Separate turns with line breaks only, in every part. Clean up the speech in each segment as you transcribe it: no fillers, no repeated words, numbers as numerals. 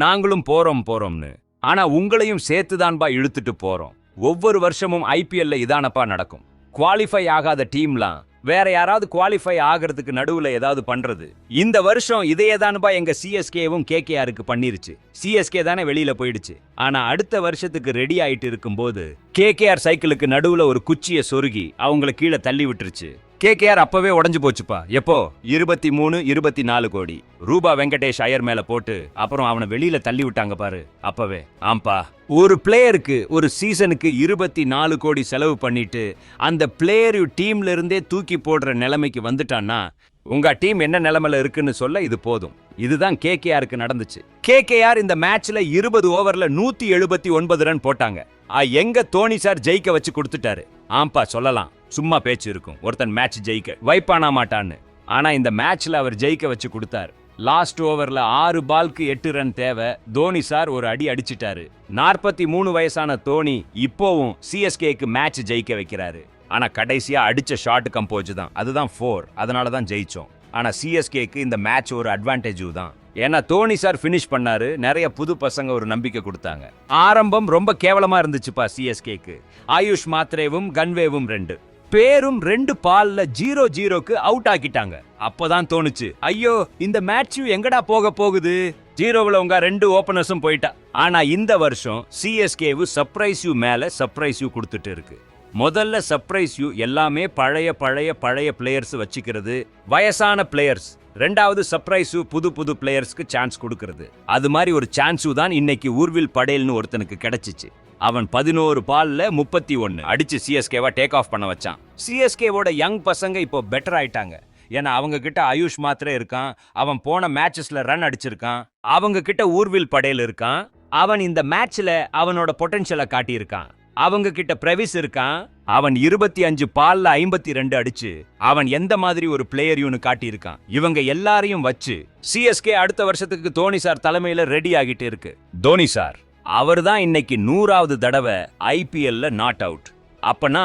நாங்களும் போறோம்னு. ஆனா உங்களையும் சேர்த்துதான்பா இழுத்துட்டு போறோம். ஒவ்வொரு வருஷமும் ஐபிஎல்ல இதானப்பா நடக்கும். குவாலிஃபை ஆகாத டீம்லாம் வேற யாராவது குவாலிஃபை ஆகிறதுக்கு நடுவுல ஏதாவது பண்றது. இந்த வருஷம் இதேதான்பா எங்க சிஎஸ்கேவும் கேகேஆருக்கு பண்ணிருச்சு. சிஎஸ்கே தானே வெளியில போயிடுச்சு. ஆனா அடுத்த வருஷத்துக்கு ரெடி ஆயிட்டு இருக்கும்போது கேகேஆர் சைக்கிளுக்கு நடுவுல ஒரு குச்சிய சொருகி அவங்கள கீழே தள்ளி விட்டுருச்சு. கேகேஆர் அப்பவே உடஞ்சு போச்சுப்பா. எப்போ 23-24 கோடி ரூபா வெங்கடேஷ் ஐயர் மேல போட்டு அப்புறம் அவனை வெளியில தள்ளி விட்டாங்க பாரு. அப்பவே ஆம்பா, ஒரு பிளேயருக்கு ஒரு சீசனுக்கு 24 கோடி செலவு பண்ணிட்டு அந்த பிளேயர் டீம்ல இருந்தே தூக்கி போடுற நிலைமைக்கு வந்துட்டான்னா உங்க டீம் என்ன நிலைமையில இருக்குன்னு சொல்ல இது போதும். இதுதான் கேகேஆருக்கு நடந்துச்சு. கேகேஆர் இந்த மேட்ச்ல 20 ஓவர்ல 179 ரன் போட்டாங்க. எங்க தோனி சார் ஜெயிக்க வச்சு கொடுத்துட்டாரு. ஆம்பா சொல்லலாம், சும்மா பேச்சு இருக்கும். ஒருத்தன் மேட்ச் ஜெயிக்க வைப்பானா மாட்டான்னு. ஆனா இந்த மேட்ச்ல அவர் ஜெயிக்க வச்சு கொடுத்தாரு. லாஸ்ட் ஓவர்ல 6 பால்க்கு 8 ரன் தேவை. தோனி சார் ஒரு அடி அடிச்சிட்டாரு. 43 வயசான தோனி இப்போவும் சிஎஸ்கேக்கு மேட்ச் ஜெயிக்க வைக்கிறாரு. ஆனா கடைசியா அடிச்ச ஷாட் கம்போஸ் தான், அதுதான் 4. அதனால தான் ஜெயிச்சோம். ஆனா சிஎஸ்கேக்கு இந்த மேட்ச் ஒரு அட்வான்டேஜ் தான். ஏன்னா தோனி சார் பினிஷ் பண்ணாரு. நிறைய புது பசங்க ஒரு நம்பிக்கை கொடுத்தாங்க. ஆரம்பம் ரொம்ப கேவலமா இருந்துச்சுப்பா சிஎஸ்கேக்கு. ஆயுஷ் மாத்ரேவும் கன்வேவும் 2 பேரும் 2 பால்ல 0-0க்கு அவுட் ஆக்கிட்டாங்க. அப்பதான் தோணுச்சு, ஐயோ இந்த மேட்ச் எங்கடா போக போகுது. 0ல உங்க 2 ஓபனர்ஸும் போயிட்டா. ஆனா இந்த வருஷம் சிஎஸ்கேவு சர்ப்ரைஸ் மேல சர்ப்ரைஸ் கொடுத்துட்டு இருக்கு. முதல்ல சர்ப்ரைஸ் எல்லாமே பழைய பிளேயர்ஸ் வச்சுக்கிறது, வயசான பிளேயர்ஸ். ரெண்டாவது சர்ப்ரைஸ் புது பிளேயர்ஸ்க்கு சான்ஸ் கொடுக்கிறது. அது மாதிரி ஒரு சான்ஸ் தான் இன்னைக்கு ஊர்வில் படேல்னு ஒருத்தனுக்கு கிடைச்சிச்சு. அவன் 11 பால்ல 31 அடிச்சு சிஎஸ்கேவா டேக் ஆஃப் பண்ண வச்சான். சிஎஸ்கேவோட யங் பசங்க இப்போ பெட்டர் ஆயிட்டாங்க. ஏன்னா அவங்க கிட்ட ஆயுஷ் மாத்ரே இருக்கான். அவன் போன மேட்சஸ்ல ரன் அடிச்சிருக்கான். அவங்க கிட்ட ஊர்வில் படேல் இருக்கான். அவன் இந்த மேட்ச்ல அவனோட பொட்டன்ஷியலை காட்டியிருக்கான். அவங்க கிட்ட பிரவிஸ் இருக்கான். அவன் 25 பால்ல 52 அடிச்சு அவன் எந்த மாதிரி ஒரு பிளேயர் காட்டியிருக்கான். இவங்க எல்லாரையும் வச்சு சிஎஸ்கே அடுத்த வருஷத்துக்கு தோனி சார் தலைமையில ரெடி ஆகிட்டு இருக்கு. தோனி சார் அவர் தான் இன்னைக்கு 100வது தடவை ஐபிஎல்ல நாட் அவுட். அப்பனா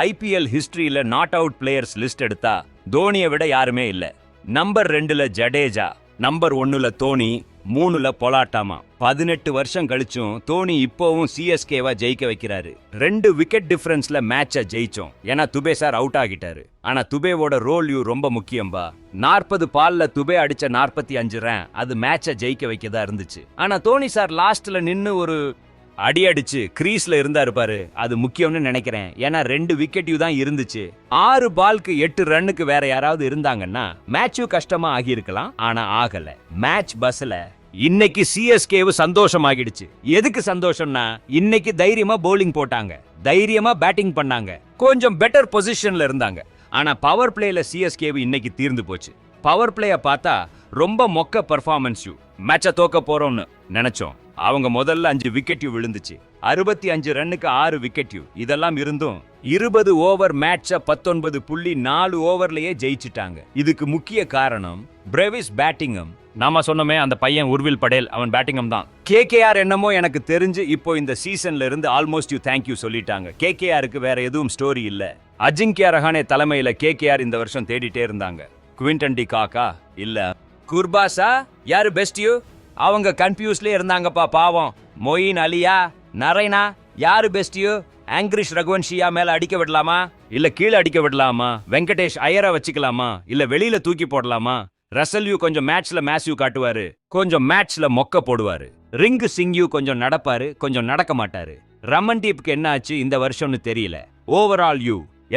ஐபிஎல் ஹிஸ்டரியில நாட் அவுட் பிளேயர்ஸ் லிஸ்ட் எடுத்தா தோனியை விட யாருமே இல்ல. நம்பர் 2ல ஜடேஜா, நம்பர் 1ல தோனி, 3ல பொலாட்டாமா. 18 வருஷம் கழிச்சும் தோனி இப்போவும் சிஎஸ்கேவா ஜெயிக்க வைக்கிறாரு. 2 விக்கெட் டிஃபரன்ஸ்ல மேட்ச ஜெயிச்சோம். ஏன்னா துபே சார் அவுட் ஆகிட்டாரு. ஆனா துபேவோட ரோல் ரொம்ப முக்கியம்பா. 40 பால்ல துபே அடிச்ச 45 ரன் அது மேட்ச ஜெயிக்க வைக்கதா இருந்துச்சு. ஆனா தோனி சார் லாஸ்ட்ல நின்னு ஒரு அடி அடிச்சு கிரீஸ்ல இருந்தாரு பாரு, அது முக்கியம்னு நினைக்கிறேன். ஏன்னா 2 விக்கெட் தான் இருந்துச்சு. 6 பால்க்கு 8 ரன்னுக்கு வேற யாராவது இருந்தாங்கன்னா மேட்சும் கஷ்டமா ஆகியிருக்கலாம். ஆனா ஆகல. மேட்ச் பஸ்ல இன்னைக்கு சிஎஸ்கேவு சந்தோஷமாகிடுச்சு. எதுக்கு சந்தோஷம்னா இன்னைக்கு தைரியமா பவுலிங் போட்டாங்க, தைரியமா பேட்டிங் பண்ணாங்க, கொஞ்சம் பெட்டர் பொசிஷன்ல இருந்தாங்க. ஆனா பவர் பிளேல சிஎஸ்கேவு இன்னைக்கு தீர்ந்து போச்சு. பவர் பிளேய பார்த்தா ரொம்ப மொக்க பெர்ஃபார்மன்ஸ். மேட்ச தோக்க போறோம்னு நினைச்சோம். அவங்க முதல்ல 5 விக்கெட் விழுந்துச்சு. 65 ரன்னுக்கு 6 விக்கெட். இதெல்லாம் இருந்தும் 20 ஓவர் மேட்ச 19.4 ஓவர்லயே ஜெயிச்சிட்டாங்க. இதுக்கு முக்கிய காரணம் பிரேவிஸ் பேட்டிங்கும். நாம சொன்னமே அந்த பையன் உர்வில் படேல், அவன் பேட்டிங்கும் தான். கேகேஆர் என்னமோ எனக்கு தெரிஞ்சு இப்போ இந்த சீசன்ல இருந்து ஆல்மோஸ்ட் தேங்க்யூ சொல்லிட்டாங்க. கேகேஆருக்கு வேற எதுவும் ஸ்டோரி இல்ல. அஜிங்கியா ரஹானே தலைமையில கேகேஆர் இந்த வருஷம் தேடிட்டே இருந்தாங்க. குவிண்டன் டி காக்கா இல்ல குர்பாஸா யாரு பெஸ்ட் அவங்க கன்ஃபியூஸ்ல இருந்தாங்கப்பா பாவம். மொயின் அலியா, நரைனா யாரு பெஸ்ட்? ஆங்கிரிஷ் ரகுவன்ஷியா மேல அடிக்க விடலாமா இல்ல கீழே அடிக்க விடலாமா? வெங்கடேஷ் ஐயரை வச்சுக்கலாமா இல்ல வெளியில தூக்கி போடலாமா? ரசல்யூ கொஞ்சம் மேட்ச்ல மேசிவ் காட்டுவாரு, கொஞ்சம் மேட்ச்ல மொக்க போடுவாரு. ரிங்கு சிங்யூ கொஞ்சம் நடப்பாரு, கொஞ்சம் நடக்க மாட்டாரு. ரமன்தீப்க்கு என்ன ஆச்சு இந்த வருஷம்னு தெரியல. ஓவரால்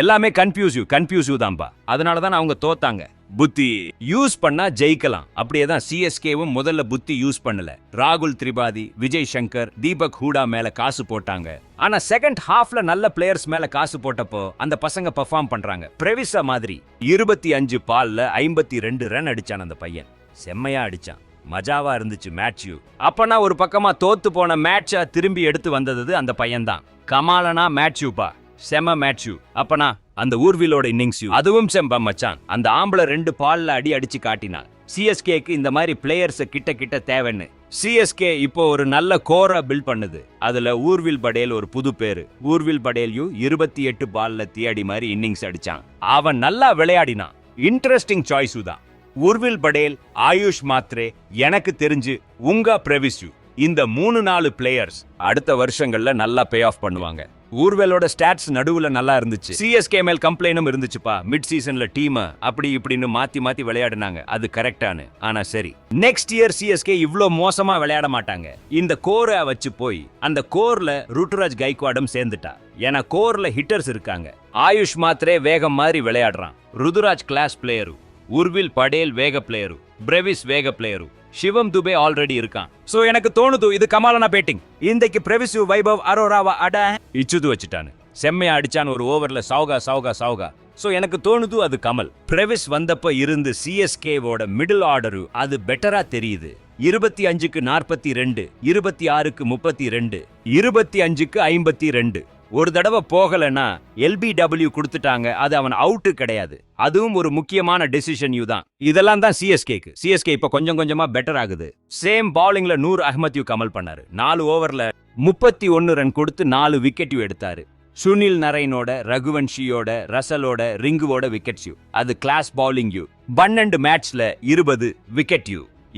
எல்லாமே கன்ஃபியூஸ் தான்பா. அதனால தான் அவங்க தோத்தாங்க. புத்தி யூஸ் பண்ணா ஜெயிக்கலாம். அப்படியே தான் சிஎஸ்கேவும் முதல்ல புத்தி யூஸ் பண்ணல. ராகுல் திரிபாதி, விஜய் சங்கர், தீபக் ஹூடா மேல காசு போட்டாங்க. ஆனா செகண்ட் ஹாஃப்ல நல்ல பிளேயர்ஸ் மேல காசு போட்டப்போ அந்த பசங்க பெர்ஃபார்ம் பண்றாங்க. பிரவிசா மாதிரி 25 பால்ல 52 ரன் அடிச்சான் அந்த பையன். செம்மையா அடிச்சான். மஜாவா இருந்துச்சு மேட்ச். அப்பனா ஒரு பக்கமா தோத்து போன மேட்ச திரும்பி எடுத்து வந்தது அந்த பையன் தான். கமாலனா மேட்ச்யூப்பா, செம மேட்ச். அப்பனா அந்த ஊர்விலோட இன்னிங்ஸ் அதுவும் செம்ப மச்சான். அந்த ஆம்பளை 2 பால்ல அடி அடிச்சு காட்டினான். சிஎஸ்கேக்கு இந்த மாதிரி பிளேயர்ஸ் கிட்ட தேவைன்னு சிஎஸ்கே இப்போ ஒரு நல்ல கோரா பில்ட் பண்ணுது. அதுல ஊர்வில் படேல் ஒரு புது பேரு. ஊர்வில் படேல்யூ 28 பால்ல தியாடி மாதிரி இன்னிங்ஸ் அடிச்சான். அவன் நல்லா விளையாடினான். இன்ட்ரெஸ்டிங் சாய்ஸ் தான். உர்வில் படேல், ஆயுஷ் மாத்ரே, எனக்கு தெரிஞ்சு உங்கா பிரவிசு, இந்த 3-4 பிளேயர்ஸ் அடுத்த வருஷங்கள்ல நல்லா பே ஆஃப் பண்ணுவாங்க. ஊர்வெலோட ஸ்டாட்ஸ் நடுவுல நல்லா இருந்துச்சு. சிஎஸ்கே மேல் கம்ப்ளைனும் இருந்துச்சுப்பா. மிட் சீசன்ல டீம் அப்படி இப்படின்னு மாத்தி விளையாடுனாங்க. அது கரெக்டானு. ஆனா சரி, நெக்ஸ்ட் இயர் சிஎஸ்கே இவ்ளோ மோசமா விளையாட மாட்டாங்க. இந்த கோரை வச்சு போய் அந்த கோர்ல ருத்துராஜ் கைக்வாடும் சேர்ந்துட்டா. ஏன்னா கோர்ல ஹிட்டர்ஸ் இருக்காங்க. ஆயுஷ் மாத்ரே வேகம் மாதிரி விளையாடுறான். ருதுராஜ் கிளாஸ் பிளேயரு, உர்வில் படேல் வேக பிளேயரு, பிரவிஸ் வேக பிளேயரு, சிவம் துபே ஆல்ரெடி இருக்கான். சோ எனக்கு தோணுது இது கமாலான பேட்டிங். இன்றைக்கு பிரவிசு வைபவ் அரோராவா அட இச்சுது வச்சுட்டானு. செம்மையா அடிச்சான் ஒரு ஓவர்ல. சௌகா. சோ எனக்கு தோணுது அது கமல். பிரவிஸ் வந்தப்ப இருந்து சிஎஸ்கேவோட மிடில் ஆர்டரு அது பெட்டரா தெரியுது. 25க்கு 42, 26க்கு 32, 25க்கு 52. ஒரு தடவை போகலன்னா LBW கொடுத்துட்டாங்க. அது அவன் அவுட்டு கிடையாது. அதுவும் ஒரு முக்கியமான டெசிஷன் தான். இதெல்லாம் தான் சிஎஸ்கேக்கு. சிஎஸ்கே இப்ப கொஞ்சம் கொஞ்சமா பெட்டர் ஆகுது. சேம் பவுலிங்ல நூர் அஹ்மத் கமல் பண்ணாரு. 4 ஓவர்ல 31 ரன் கொடுத்து 4 விக்கெட் எடுத்தாரு. சுனில் நரைனோட, ரகுவன்ஷியோட, ரசலோட, ரிங்குவோட விக்கெட் அது கிளாஸ் பவுலிங். 12 மேட்ச்ல 20 விக்கெட்.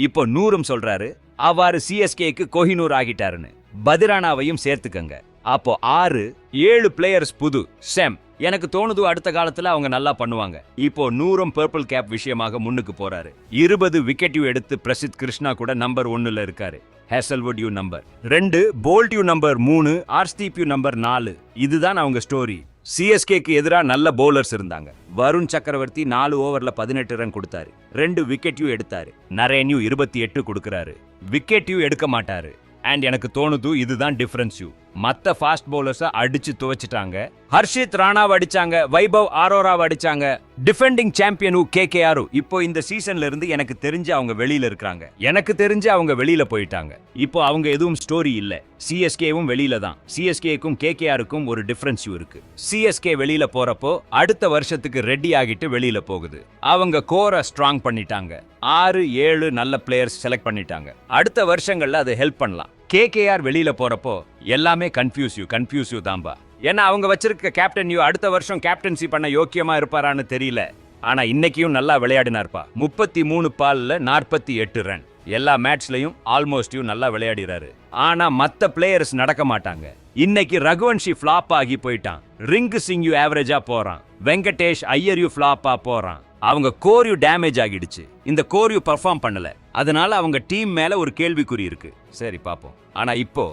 இப்போ 100 சொல்றாரு. அவ்வாறு சிஎஸ்கேக்கு கோஹினூர் ஆகிட்டாருன்னு. பதிரானாவையும் சேர்த்துக்கங்க. அப்போ 6-7 பிளேயர்ஸ் புது செம். எனக்கு தோணுது அடுத்த காலத்துல அவங்க நல்லா பண்ணுவாங்க. இப்போ 100 பர்பிள் கேப் விஷயமாக முன்னுக்கு போறாரு. 20 விக்கெட் எடுத்து பிரசித் கிருஷ்ணா கூட நம்பர் 1ல இருக்காரு. Hazlewood number 2, Boult number 3, Arshdeep number 4. இதுதான் அவங்க ஸ்டோரி. சிஎஸ்கேக்கு எதிரா நல்ல பவுலர்ஸ் இருந்தாங்க. வருண் சக்கரவர்த்தி 4 ஓவர்ல 18 ரன் கொடுத்தாரு. 2 விக்கெட் எடுத்தாரு. நரேன் 28 கொடுக்கறாரு. விக்கெட் எடுக்க மாட்டாரு. அண்ட் எனக்கு தோணுது இதுதான் டிஃபரன்ஸ். மத்த ஃபாஸ்ட் பவுலர்ஸ் அடிச்சு துவச்சிட்டாங்க. ஹர்ஷித் ராணாவை அடிச்சாங்க, வைபவ் அரோராவை அடிச்சாங்க. டிஃபெண்டிங் சாம்பியன் KKR இப்போ இந்த சீசன்ல இருந்து எனக்கு தெரிஞ்சு அவங்க வெளியில இருக்காங்க. எனக்கு தெரிஞ்சு அவங்க வெளியில போயிட்டாங்க. இப்போ அவங்க எதுவும் ஸ்டோரி இல்ல. சிஎஸ்கேவும் வெளியில தான். சிஎஸ்கேக்கும் KKRக்கும் ஒரு டிஃபரன்ஸ் இருக்கு. சிஎஸ்கே வெளியில போறப்போ அடுத்த வருஷத்துக்கு ரெடி ஆகிட்டு வெளியில போகுது. அவங்க கோரை ஸ்ட்ராங் பண்ணிட்டாங்க. 6-7 நல்ல பிளேயர்ஸ் செலக்ட் பண்ணிட்டாங்க. அடுத்த வருஷங்கள்ல அது ஹெல்ப் பண்ணலாம். KKR வெளியில போறப்போ எல்லாமே கன்ஃபியூஸ் தான்பா. ஏன்னா அவங்க வச்சிருக்க கேப்டன் அடுத்த வருஷம் கேப்டன்சி பண்ண யோக்கியமா இருப்பாரான்னு தெரியல. ஆனா இன்னைக்கும் நல்லா விளையாடினார்ப்பா. 33 பால்ல 48 ரன். எல்லா மேட்ச்லயும் ஆல்மோஸ்ட் நல்லா விளையாடுறாரு. ஆனா மத்த பிளேயர்ஸ் நடக்க மாட்டாங்க. இன்னைக்கு ரகுவன்ஷி ஃபிளாப் ஆகி போயிட்டான். ரிங்கு சிங் ஆவரேஜா போறான். வெங்கடேஷ் ஐயர் ஃபிளாப்பா போறான். அவங்க கோர்யூ டேமேஜ் ஆகிடுச்சு. இந்த கோர்யூ பெர்ஃபார்ம் பண்ணல. அதனால அவங்க டீம் மேல ஒரு கேள்விக்குறி இருக்கு. சரி பாப்போம். ஆனா இப்போ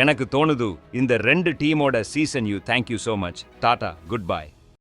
எனக்கு தோணுது இந்த 2 டீமோட season thank you so much. Tata, good bye.